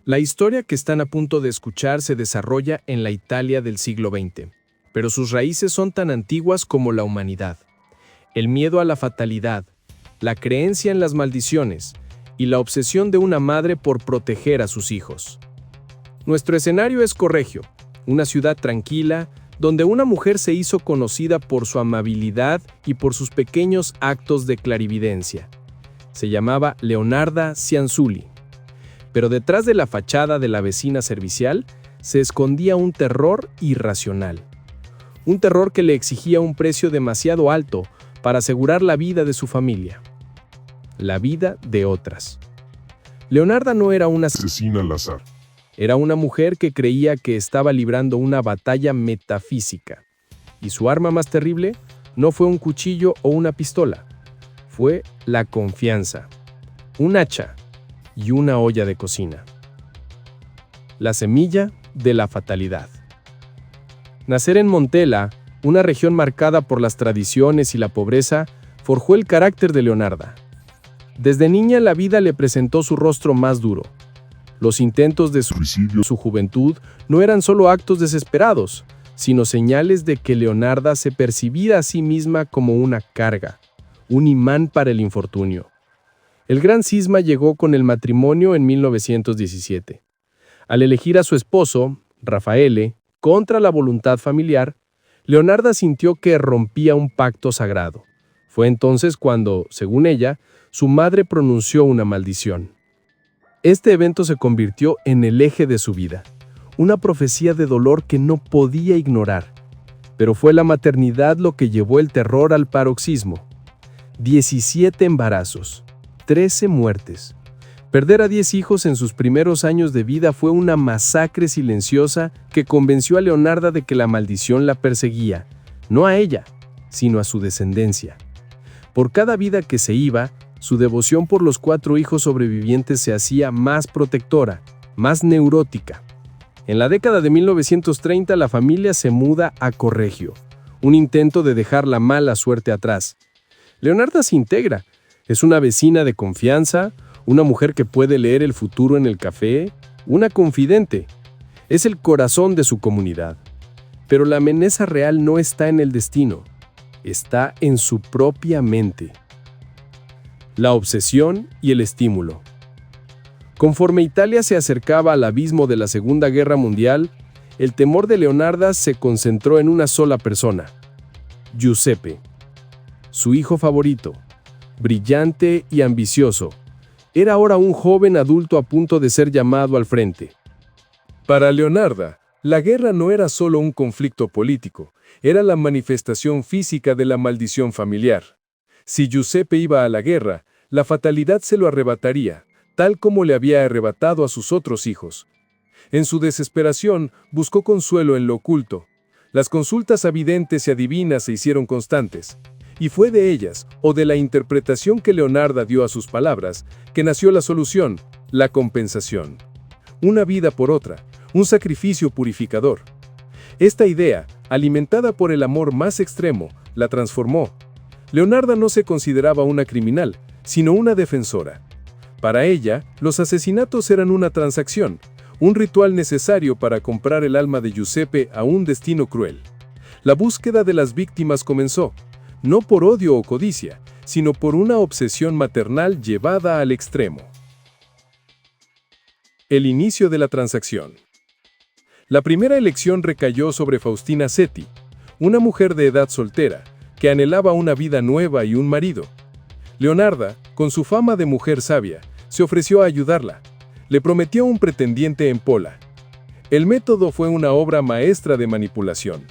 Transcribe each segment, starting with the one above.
La historia que están a punto de escuchar se desarrolla en la Italia del siglo XX, pero sus raíces son tan antiguas como la humanidad. El miedo a la fatalidad, la creencia en las maldiciones y la obsesión de una madre por proteger a sus hijos. Nuestro escenario es Correggio, una ciudad tranquila donde una mujer se hizo conocida por su amabilidad y por sus pequeños actos de clarividencia. Se llamaba Leonarda Ciansulli. Pero detrás de la fachada de la vecina servicial se escondía un terror irracional. Un terror que le exigía un precio demasiado alto para asegurar la vida de su familia. La vida de otras. Leonarda no era una Asesina al azar. Era una mujer que creía que estaba librando una batalla metafísica. Y su arma más terrible no fue un cuchillo o una pistola. Fue la confianza. Un hacha y una olla de cocina. La semilla de la fatalidad. Nacer en Montella, una región marcada por las tradiciones y la pobreza, forjó el carácter de Leonarda. Desde niña la vida le presentó su rostro más duro. Los intentos de Suicidio. su juventud no eran solo actos desesperados, sino señales de que Leonarda se percibía a sí misma como una carga, un imán para el infortunio. El gran cisma llegó con el matrimonio en 1917. Al elegir a su esposo, Raffaele, contra la voluntad familiar, Leonarda sintió que rompía un pacto sagrado. Fue entonces cuando, según ella, su madre pronunció una maldición. Este evento se convirtió en el eje de su vida, una profecía de dolor que no podía ignorar. Pero fue la maternidad lo que llevó el terror al paroxismo. 17 embarazos. 13 muertes. Perder a 10 hijos en sus primeros años de vida fue una masacre silenciosa que convenció a Leonarda de que la maldición la perseguía, no a ella, sino a su descendencia. Por cada vida que se iba, su devoción por los 4 hijos sobrevivientes se hacía más protectora, más neurótica. En la década de 1930 la familia se muda a Correggio, un intento de dejar la mala suerte atrás. Leonarda se integra. Es una vecina de confianza, una mujer que puede leer el futuro en el café, una confidente. Es el corazón de su comunidad. Pero la amenaza real no está en el destino, está en su propia mente. La obsesión y el estímulo. Conforme Italia se acercaba al abismo de la Segunda Guerra Mundial, el temor de Leonarda se concentró en una sola persona, Giuseppe, su hijo favorito. Brillante y ambicioso, era ahora un joven adulto a punto de ser llamado al frente. Para Leonarda, la guerra no era solo un conflicto político, era la manifestación física de la maldición familiar. Si Giuseppe iba a la guerra, la fatalidad se lo arrebataría, tal como le había arrebatado a sus otros hijos. En su desesperación, buscó consuelo en lo oculto. Las consultas a videntes y adivinas se hicieron constantes. Y fue de ellas, o de la interpretación que Leonarda dio a sus palabras, que nació la solución, la compensación. Una vida por otra, un sacrificio purificador. Esta idea, alimentada por el amor más extremo, la transformó. Leonarda no se consideraba una criminal, sino una defensora. Para ella, los asesinatos eran una transacción, un ritual necesario para comprar el alma de Giuseppe a un destino cruel. La búsqueda de las víctimas comenzó. No por odio o codicia, sino por una obsesión maternal llevada al extremo. El inicio de la transacción. La primera elección recayó sobre Faustina Setti, una mujer de edad soltera, que anhelaba una vida nueva y un marido. Leonarda, con su fama de mujer sabia, se ofreció a ayudarla. Le prometió un pretendiente en Pola. El método fue una obra maestra de manipulación.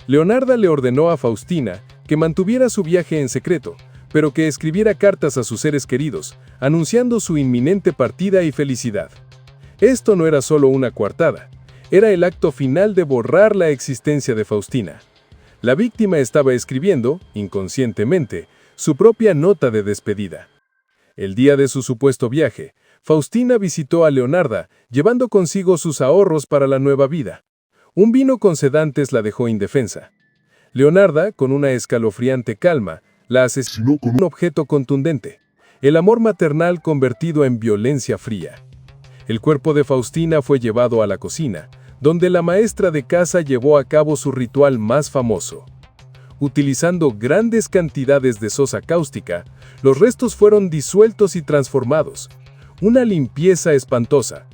Leonarda le ordenó a Faustina que mantuviera su viaje en secreto, pero que escribiera cartas a sus seres queridos, anunciando su inminente partida y felicidad. Esto no era solo una coartada, era el acto final de borrar la existencia de Faustina. La víctima estaba escribiendo, inconscientemente, su propia nota de despedida. El día de su supuesto viaje, Faustina visitó a Leonarda, llevando consigo sus ahorros para la nueva vida. Un vino con sedantes la dejó indefensa. Leonarda, con una escalofriante calma, la asesinó con un objeto contundente, el amor maternal convertido en violencia fría. El cuerpo de Faustina fue llevado a la cocina, donde la maestra de casa llevó a cabo su ritual más famoso. Utilizando grandes cantidades de sosa cáustica, los restos fueron disueltos y transformados. Una limpieza espantosa.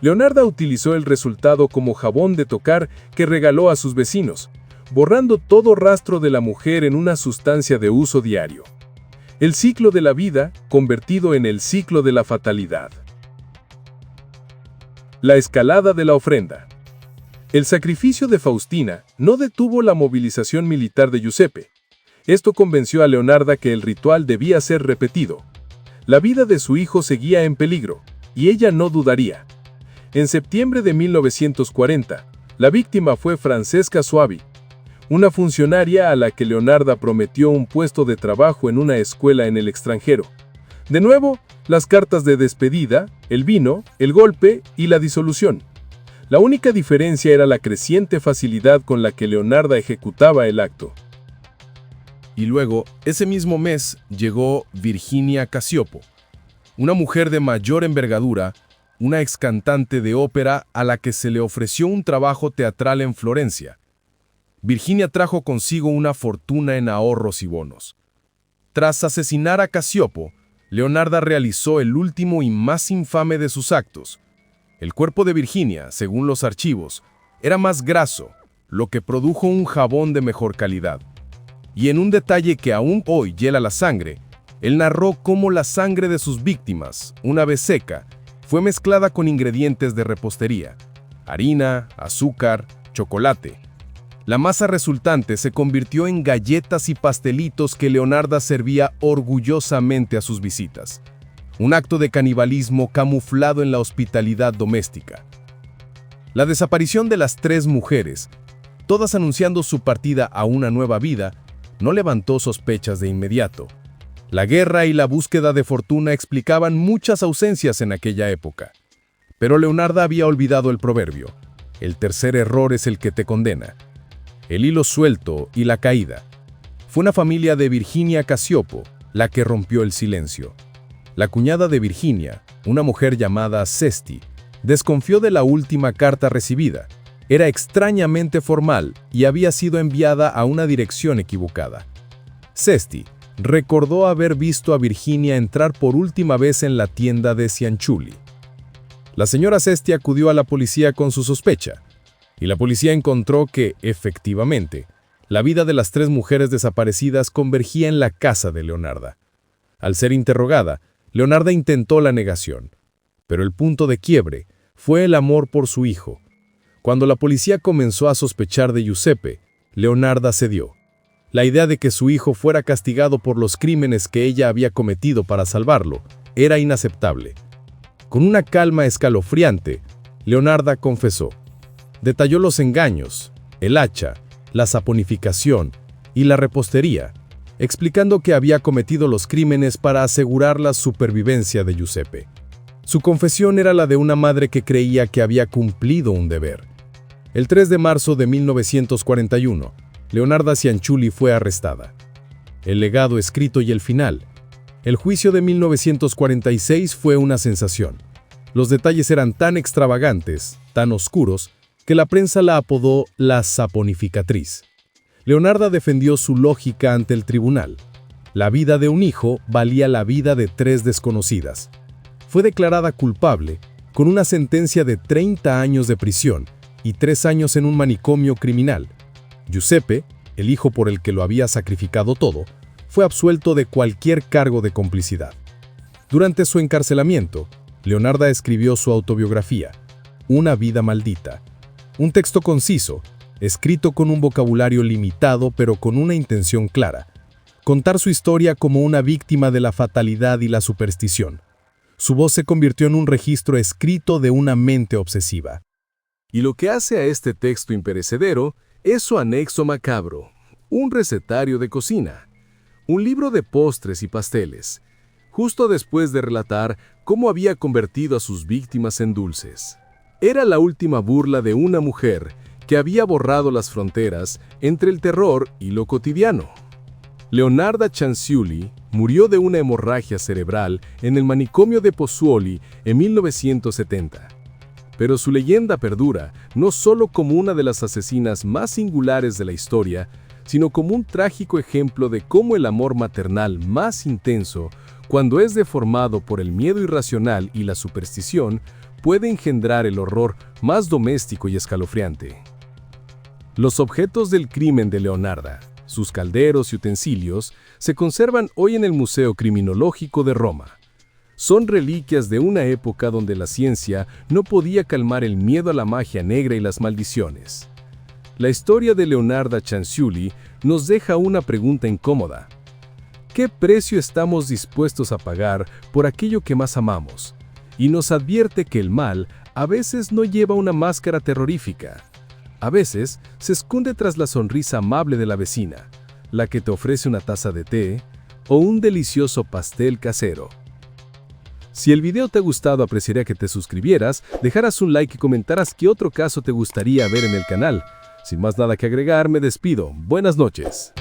Leonarda utilizó el resultado como jabón de tocar que regaló a sus vecinos, borrando todo rastro de la mujer en una sustancia de uso diario. El ciclo de la vida convertido en el ciclo de la fatalidad. La escalada de la ofrenda. El sacrificio de Faustina no detuvo la movilización militar de Giuseppe. Esto convenció a Leonarda que el ritual debía ser repetido. La vida de su hijo seguía en peligro, y ella no dudaría. En septiembre de 1940, la víctima fue Francesca Soavi, una funcionaria a la que Leonarda prometió un puesto de trabajo en una escuela en el extranjero. De nuevo, las cartas de despedida, el vino, el golpe y la disolución. La única diferencia era la creciente facilidad con la que Leonarda ejecutaba el acto. Y luego, ese mismo mes, llegó Virginia Cacioppo, una mujer de mayor envergadura, una excantante de ópera a la que se le ofreció un trabajo teatral en Florencia. Virginia trajo consigo una fortuna en ahorros y bonos. Tras asesinar a Cacioppo, Leonarda realizó el último y más infame de sus actos. El cuerpo de Virginia, según los archivos, era más graso, lo que produjo un jabón de mejor calidad. Y en un detalle que aún hoy hiela la sangre, él narró cómo la sangre de sus víctimas, una vez seca, fue mezclada con ingredientes de repostería, harina, azúcar, chocolate. La masa resultante se convirtió en galletas y pastelitos que Leonarda servía orgullosamente a sus visitas. Un acto de canibalismo camuflado en la hospitalidad doméstica. La desaparición de las 3 mujeres, todas anunciando su partida a una nueva vida, no levantó sospechas de inmediato. La guerra y la búsqueda de fortuna explicaban muchas ausencias en aquella época. Pero Leonarda había olvidado el proverbio: el tercer error es el que te condena. El hilo suelto y la caída. Fue una familia de Virginia Cacioppo la que rompió el silencio. La cuñada de Virginia, una mujer llamada Sesti, desconfió de la última carta recibida. Era extrañamente formal y había sido enviada a una dirección equivocada. Sesti recordó haber visto a Virginia entrar por última vez en la tienda de Cianciulli. La señora Sesti acudió a la policía con su sospecha, y la policía encontró que, efectivamente, la vida de las 3 mujeres desaparecidas convergía en la casa de Leonarda. Al ser interrogada, Leonarda intentó la negación, pero el punto de quiebre fue el amor por su hijo. Cuando la policía comenzó a sospechar de Giuseppe, Leonarda cedió. La idea de que su hijo fuera castigado por los crímenes que ella había cometido para salvarlo era inaceptable. Con una calma escalofriante, Leonarda confesó. Detalló los engaños, el hacha, la saponificación y la repostería, explicando que había cometido los crímenes para asegurar la supervivencia de Giuseppe. Su confesión era la de una madre que creía que había cumplido un deber. El 3 de marzo de 1941, Leonarda Cianciulli fue arrestada. El legado escrito y el final. El juicio de 1946 fue una sensación. Los detalles eran tan extravagantes, tan oscuros, que la prensa la apodó la saponificatriz. Leonarda defendió su lógica ante el tribunal. La vida de un hijo valía la vida de 3 desconocidas. Fue declarada culpable, con una sentencia de 30 años de prisión y 3 años en un manicomio criminal. Giuseppe, el hijo por el que lo había sacrificado todo, fue absuelto de cualquier cargo de complicidad. Durante su encarcelamiento, Leonarda escribió su autobiografía, Una vida maldita. Un texto conciso, escrito con un vocabulario limitado pero con una intención clara. Contar su historia como una víctima de la fatalidad y la superstición. Su voz se convirtió en un registro escrito de una mente obsesiva. Y lo que hace a este texto imperecedero es su anexo macabro, un recetario de cocina, un libro de postres y pasteles, justo después de relatar cómo había convertido a sus víctimas en dulces. Era la última burla de una mujer que había borrado las fronteras entre el terror y lo cotidiano. Leonarda Cianciulli murió de una hemorragia cerebral en el manicomio de Pozzuoli en 1970. Pero su leyenda perdura no solo como una de las asesinas más singulares de la historia, sino como un trágico ejemplo de cómo el amor maternal más intenso, cuando es deformado por el miedo irracional y la superstición, puede engendrar el horror más doméstico y escalofriante. Los objetos del crimen de Leonarda, sus calderos y utensilios, se conservan hoy en el Museo Criminológico de Roma. Son reliquias de una época donde la ciencia no podía calmar el miedo a la magia negra y las maldiciones. La historia de Leonarda Cianciulli nos deja una pregunta incómoda. ¿Qué precio estamos dispuestos a pagar por aquello que más amamos? Y nos advierte que el mal a veces no lleva una máscara terrorífica. A veces se esconde tras la sonrisa amable de la vecina, la que te ofrece una taza de té o un delicioso pastel casero. Si el video te ha gustado, apreciaría que te suscribieras, dejaras un like y comentaras qué otro caso te gustaría ver en el canal. Sin más nada que agregar, me despido. Buenas noches.